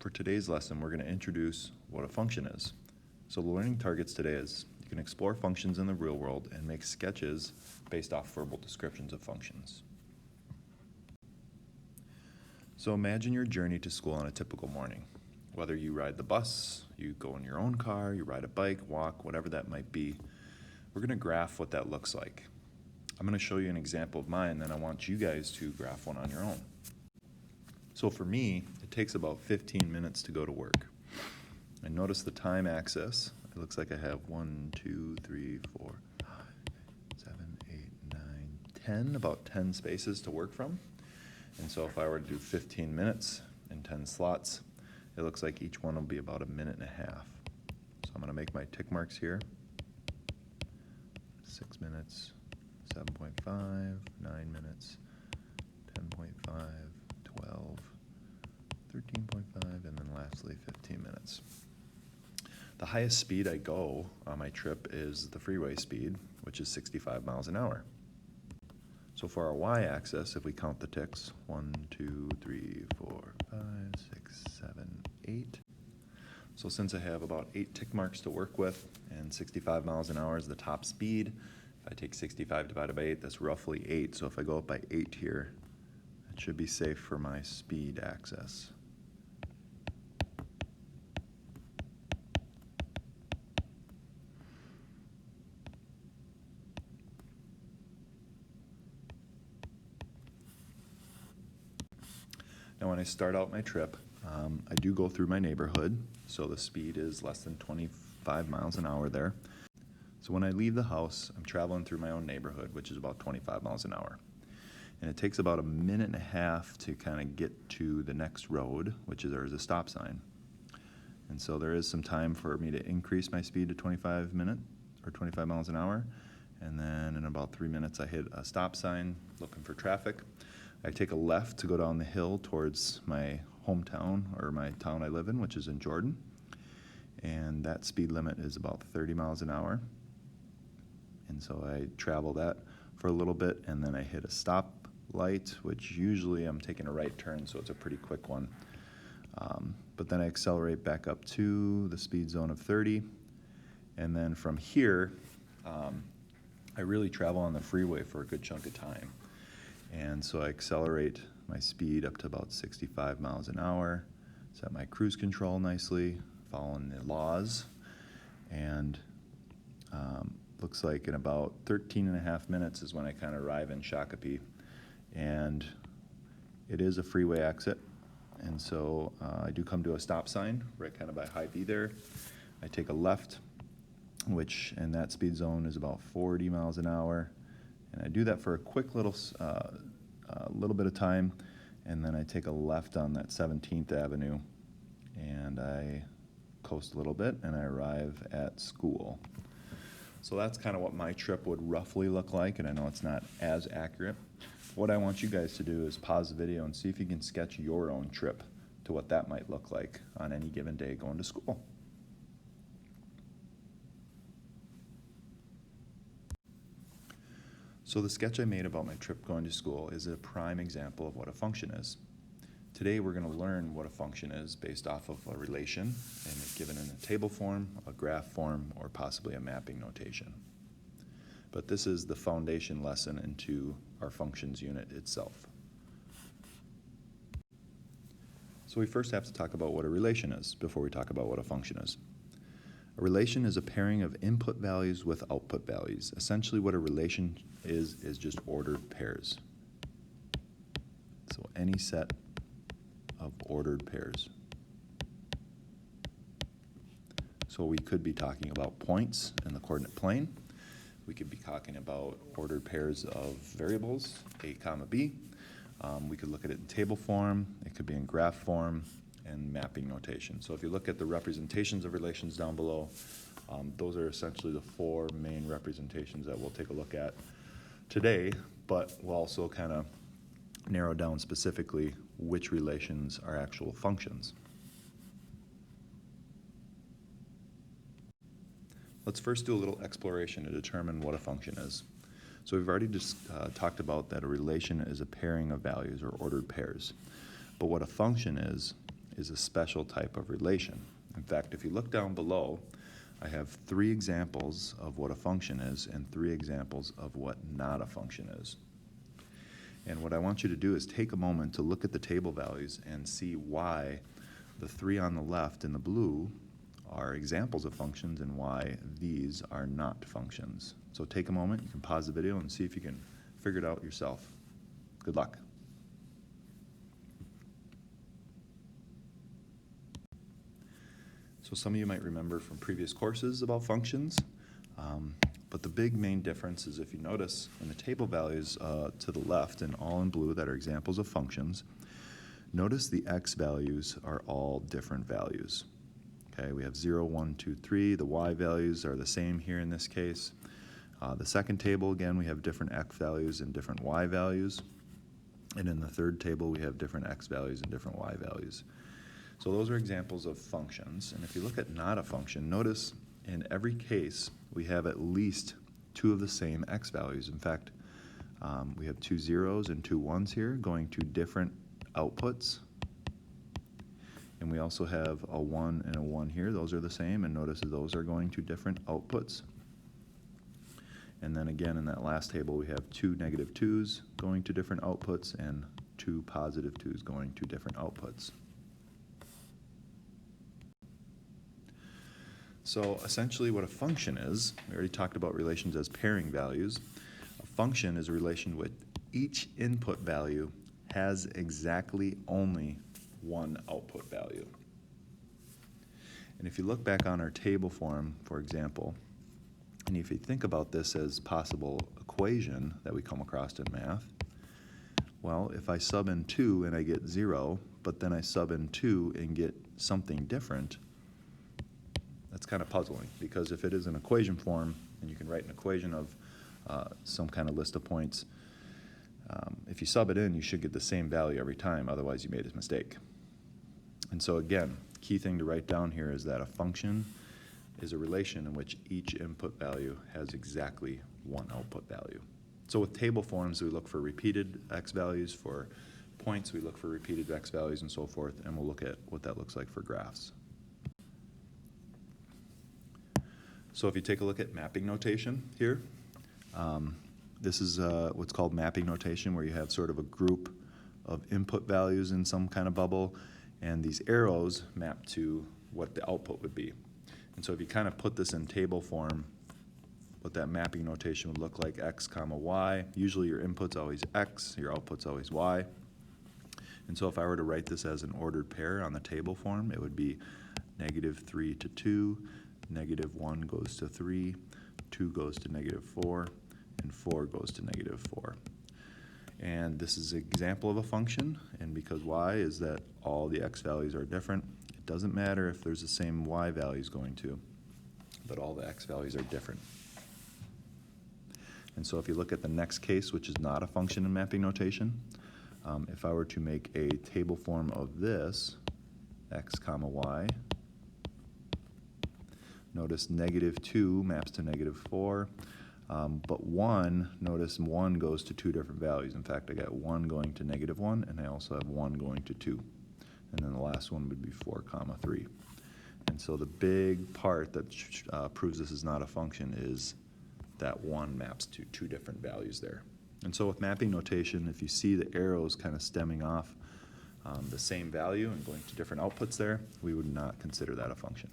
For today's lesson, we're going to introduce what a function is. So the learning targets today is you can explore functions in the real world and make sketches based off verbal descriptions of functions. So imagine your journey to school on a typical morning. Whether you ride the bus, you go in your own car, you ride a bike, walk, whatever that might be, we're going to graph what that looks like. I'm going to show you an example of mine, then I want you guys to graph one on your own. So for me, it takes about 15 minutes to go to work. And notice the time axis. It looks like I have 1, 2, 3, 4, 5, 7, 8, 9, 10, about 10 spaces to work from. And so if I were to do 15 minutes and 10 slots, it looks like each one will be about a minute and a half. So I'm going to make my tick marks here. 6 minutes, 7.5, 9 minutes, 10.5, 12, 13.5, and then lastly 15 minutes. The highest speed I go on my trip is the freeway speed, which is 65 miles an hour. So for our y-axis, if we count the ticks, 1, 2, 3, 4, 5, 6, 7, 8. So since I have about 8 tick marks to work with, and 65 miles an hour is the top speed, if I take 65 divided by 8, that's roughly 8. So if I go up by 8 here, it should be safe for my speed axis. Now when I start out my trip, I do go through my neighborhood, so the speed is less than 25 miles an hour there. So when I leave the house, I'm traveling through my own neighborhood, which is about 25 miles an hour. And it takes about a minute and a half to kind of get to the next road, which is there's a stop sign. And so there is some time for me to increase my speed to 25 miles an hour. And then in about 3 minutes, I hit a stop sign looking for traffic. I take a left to go down the hill towards my hometown, or my town I live in, which is in Jordan. And that speed limit is about 30 miles an hour. And so I travel that for a little bit, and then I hit a stop light, which usually I'm taking a right turn, so it's a pretty quick one. But then I accelerate back up to the speed zone of 30. And then from here, I really travel on the freeway for a good chunk of time. And so I accelerate my speed up to about 65 miles an hour, set my cruise control nicely, following the laws, and looks like in about 13 and a half minutes is when I kind of arrive in Shakopee. And it is a freeway exit, and so I do come to a stop sign right kind of by Hy-Vee there. I take a left, which in that speed zone is about 40 miles an hour. And I do that for a quick little bit of time, and then I take a left on that 17th Avenue, and I coast a little bit, and I arrive at school. So that's kind of what my trip would roughly look like, and I know it's not as accurate. What I want you guys to do is pause the video and see if you can sketch your own trip to what that might look like on any given day going to school. So the sketch I made about my trip going to school is a prime example of what a function is. Today we're going to learn what a function is based off of a relation, and it's given in a table form, a graph form, or possibly a mapping notation. But this is the foundation lesson into our functions unit itself. So we first have to talk about what a relation is before we talk about what a function is. A relation is a pairing of input values with output values. Essentially what a relation is just ordered pairs. So any set of ordered pairs. So we could be talking about points in the coordinate plane. We could be talking about ordered pairs of variables, a comma b. We could look at it in table form. It could be in graph form and mapping notation. So if you look at the representations of relations down below, those are essentially the 4 main representations that we'll take a look at today, but we'll also kind of narrow down specifically which relations are actual functions. Let's first do a little exploration to determine what a function is. So we've already just talked about that a relation is a pairing of values or ordered pairs. But what a function is is a special type of relation. In fact, if you look down below, I have 3 examples of what a function is and 3 examples of what not a function is. And what I want you to do is take a moment to look at the table values and see why the 3 on the left in the blue are examples of functions and why these are not functions. So take a moment, you can pause the video and see if you can figure it out yourself. Good luck. So some of you might remember from previous courses about functions, but the big main difference is if you notice in the table values to the left and all in blue that are examples of functions, notice the x values are all different values. Okay, we have 0, 1, 2, 3. The y values are the same here in this case. The second table, again, we have different x values and different y values. And in the third table, we have different x values and different y values. So those are examples of functions. And if you look at not a function, notice in every case, we have at least 2 of the same x values. In fact, we have 2 zeros and 2 ones here going to different outputs. And we also have a 1 and a 1 here. Those are the same, and notice those are going to different outputs. And then again, in that last table, we have 2 negative 2's going to different outputs and 2 positive 2's going to different outputs. So essentially what a function is, we already talked about relations as pairing values. A function is a relation with each input value has exactly only one output value. And if you look back on our table form, for example, and if you think about this as possible equation that we come across in math, well, if I sub in 2 and I get 0, but then I sub in 2 and get something different, that's kind of puzzling, because if it is an equation form and you can write an equation of some kind of list of points, if you sub it in, you should get the same value every time, otherwise you made a mistake. And so again, key thing to write down here is that a function is a relation in which each input value has exactly one output value. So with table forms, we look for repeated x values. For points, we look for repeated x values and so forth, and we'll look at what that looks like for graphs. So if you take a look at mapping notation here, this is what's called mapping notation, where you have sort of a group of input values in some kind of bubble, and these arrows map to what the output would be. And so if you kind of put this in table form, what that mapping notation would look like, x comma y. Usually your input's always x, your output's always y. And so if I were to write this as an ordered pair on the table form, it would be -3 to 2, -1 goes to 3, 2 goes to -4, and 4 goes to -4. And this is an example of a function, and because y is that all the x values are different, it doesn't matter if there's the same y values going to, but all the x values are different. And so if you look at the next case, which is not a function in mapping notation, if I were to make a table form of this, x comma y, notice -2 maps to -4, but 1, notice 1 goes to 2 different values. In fact, I got 1 going to -1, and I also have 1 going to 2. And then the last one would be 4 comma 3. And so the big part that proves this is not a function is that 1 maps to 2 different values there. And so with mapping notation, if you see the arrows kind of stemming off the same value and going to different outputs there, we would not consider that a function.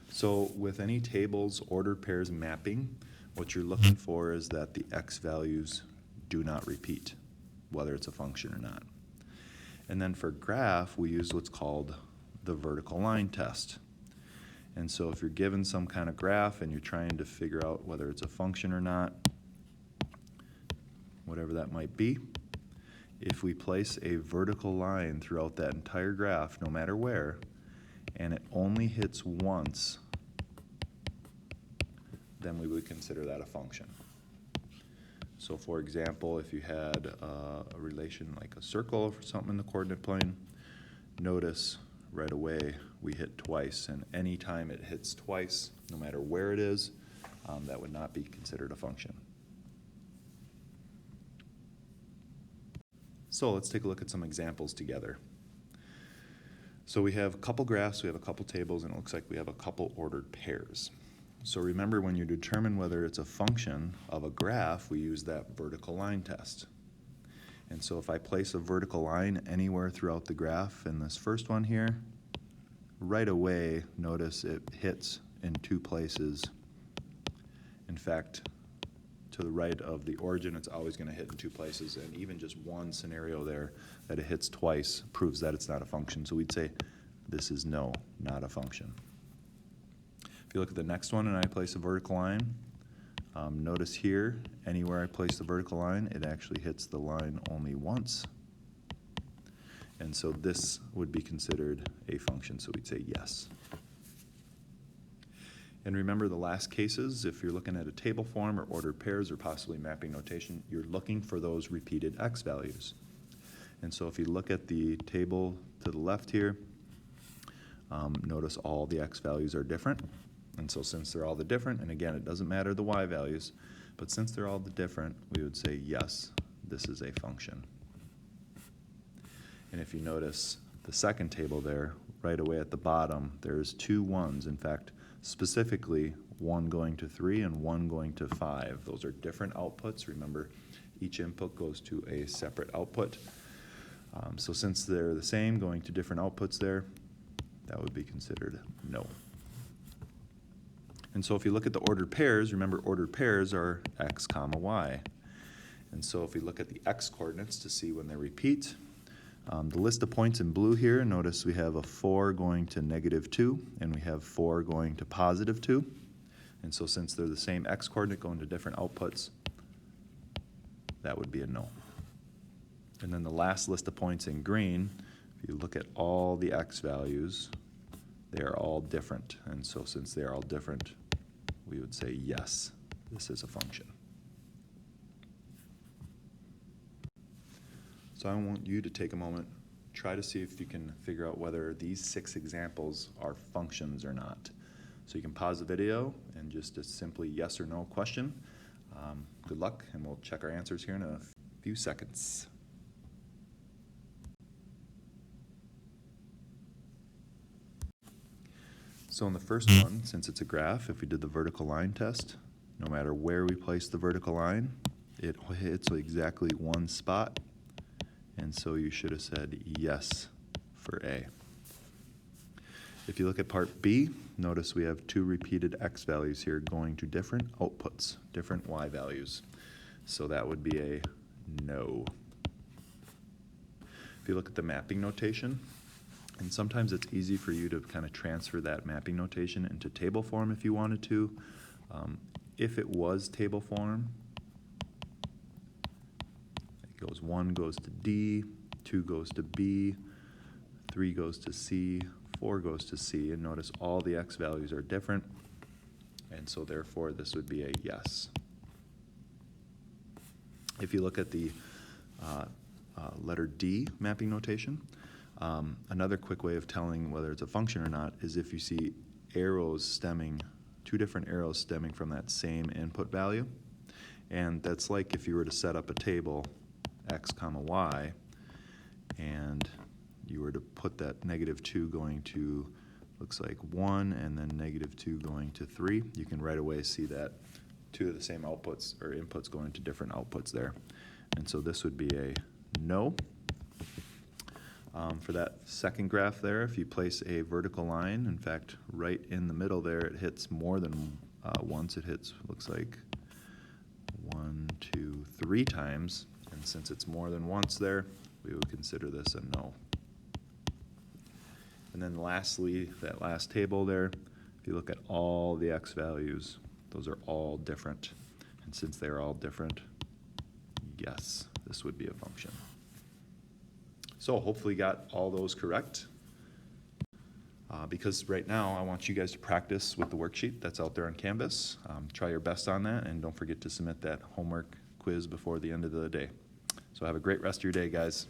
So with any tables, ordered pairs mapping, what you're looking for is that the x values do not repeat, whether it's a function or not. And then for graph, we use what's called the vertical line test. And so if you're given some kind of graph and you're trying to figure out whether it's a function or not, whatever that might be, if we place a vertical line throughout that entire graph, no matter where, and it only hits once, then we would consider that a function. So for example, if you had a relation like a circle or something in the coordinate plane, notice right away we hit twice, and any time it hits twice, no matter where it is, that would not be considered a function. So let's take a look at some examples together. So we have a couple graphs, we have a couple tables, and it looks like we have a couple ordered pairs. So remember, when you determine whether it's a function of a graph, we use that vertical line test. And so if I place a vertical line anywhere throughout the graph, in this first one here, right away, notice it hits in two places. In fact, to the right of the origin, it's always going to hit in two places, and even just one scenario there that it hits twice proves that it's not a function. So we'd say this is no, not a function. If you look at the next one and I place a vertical line, notice here, anywhere I place the vertical line, it actually hits the line only once. And so this would be considered a function, so we'd say yes. And remember the last cases, if you're looking at a table form or ordered pairs or possibly mapping notation, you're looking for those repeated x values. And so if you look at the table to the left here, notice all the x values are different. And so since they're all the different, and again, it doesn't matter the y values, but since they're all the different, we would say yes, this is a function. And if you notice the second table there, right away at the bottom, there's two ones. In fact, specifically, one going to 3 and one going to 5. Those are different outputs. Remember, each input goes to a separate output. So since they're the same, going to different outputs there, that would be considered no. And so if you look at the ordered pairs, remember ordered pairs are x comma y. And so if we look at the x coordinates to see when they repeat, the list of points in blue here, notice we have a 4 going to -2, and we have 4 going to +2. And so since they're the same x coordinate going to different outputs, that would be a no. And then the last list of points in green, if you look at all the x values, they are all different. And so since they are all different, we would say yes, this is a function. So I want you to take a moment, try to see if you can figure out whether these 6 examples are functions or not. So you can pause the video and just a simply yes or no question. Good luck, and we'll check our answers here in a few seconds. So in the first one, since it's a graph, if we did the vertical line test, no matter where we place the vertical line, it hits exactly one spot. And so you should have said yes for A. If you look at part B, notice we have 2 repeated x values here going to different outputs, different y values. So that would be a no. If you look at the mapping notation, and sometimes it's easy for you to kind of transfer that mapping notation into table form if you wanted to. If it was table form, it goes 1 goes to D, 2 goes to B, 3 goes to C, 4 goes to C, and notice all the x values are different, and so therefore this would be a yes. If you look at the letter D mapping notation, another quick way of telling whether it's a function or not is if you see arrows stemming, 2 different arrows stemming from that same input value. And that's like if you were to set up a table x comma y, and you were to put that -2 going to, looks like 1, and then -2 going to 3, you can right away see that 2 of the same outputs or inputs going to different outputs there. And so this would be a no. For that second graph there, if you place a vertical line, in fact, right in the middle there, it hits more than once. It hits, looks like 1, 2, 3 times. And since it's more than once there, we would consider this a no. And then lastly, that last table there, if you look at all the x values, those are all different. And since they're all different, yes, this would be a function. So hopefully you got all those correct. Because right now I want you guys to practice with the worksheet that's out there on Canvas. Try your best on that, and don't forget to submit that homework quiz before the end of the day. So have a great rest of your day, guys.